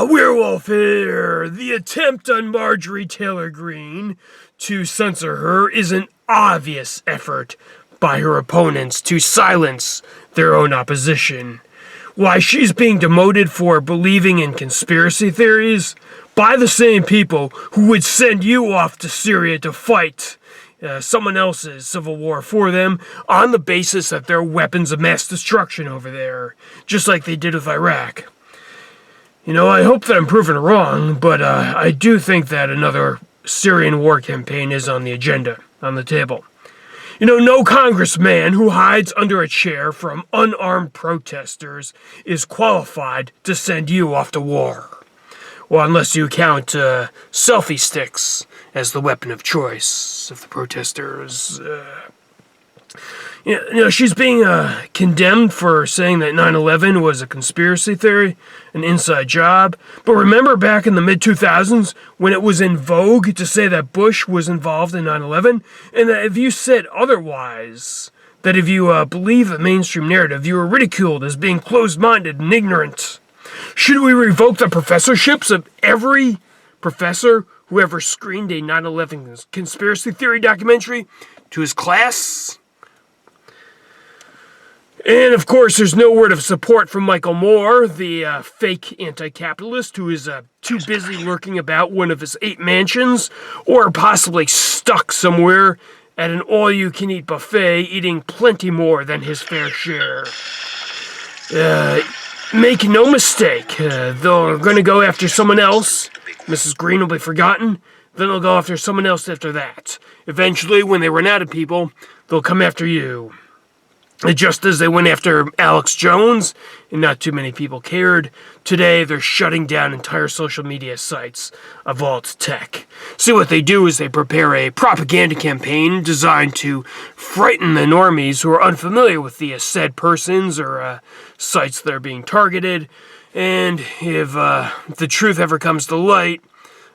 Werewolf here! The attempt on Marjorie Taylor Greene to censor her is an obvious effort by her opponents to silence their own opposition. Why, she's being demoted for believing in conspiracy theories by the same people who would send you off to Syria to fight someone else's civil war for them on the basis that they're weapons of mass destruction over there, just like they did with Iraq. You know, I hope that I'm proven wrong, but I do think that another Syrian war campaign is on the agenda, on the table. You know, no congressman who hides under a chair from unarmed protesters is qualified to send you off to war. Well, unless you count selfie sticks as the weapon of choice of the protesters. You know, she's being condemned for saying that 9/11 was a conspiracy theory, an inside job. But remember back in the mid-2000s when it was in vogue to say that Bush was involved in 9/11? And that if you said otherwise, that if you believe the mainstream narrative, you were ridiculed as being closed-minded and ignorant. Should we revoke the professorships of every professor who ever screened a 9/11 conspiracy theory documentary to his class? And, of course, there's no word of support from Michael Moore, the fake anti-capitalist who is too busy lurking about one of his 8 mansions, or possibly stuck somewhere at an all-you-can-eat buffet eating plenty more than his fair share. Make no mistake, they're going to go after someone else. Mrs. Greene will be forgotten. Then they'll go after someone else after that. Eventually, when they run out of people, they'll come after you. Just as they went after Alex Jones, and not too many people cared, today they're shutting down entire social media sites of alt tech. See, what they do is they prepare a propaganda campaign designed to frighten the normies who are unfamiliar with the said persons or sites that are being targeted. And if the truth ever comes to light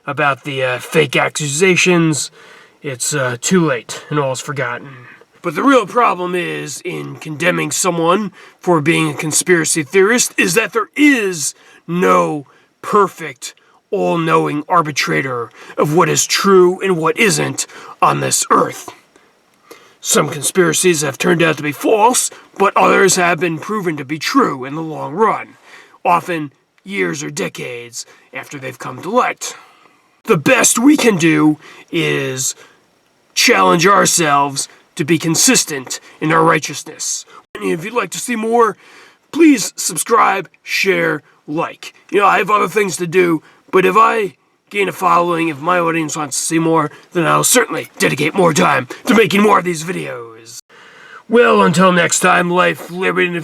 about the fake accusations, it's too late and all is forgotten. But the real problem is, in condemning someone for being a conspiracy theorist, is that there is no perfect, all-knowing arbitrator of what is true and what isn't on this earth. Some conspiracies have turned out to be false, but others have been proven to be true in the long run, often years or decades after they've come to light. The best we can do is challenge ourselves to be consistent in our righteousness. And if you'd like to see more, please subscribe, share, like. You know, I have other things to do, but if I gain a following, if my audience wants to see more, then I'll certainly dedicate more time to making more of these videos. Well, until next time, life, liberty, and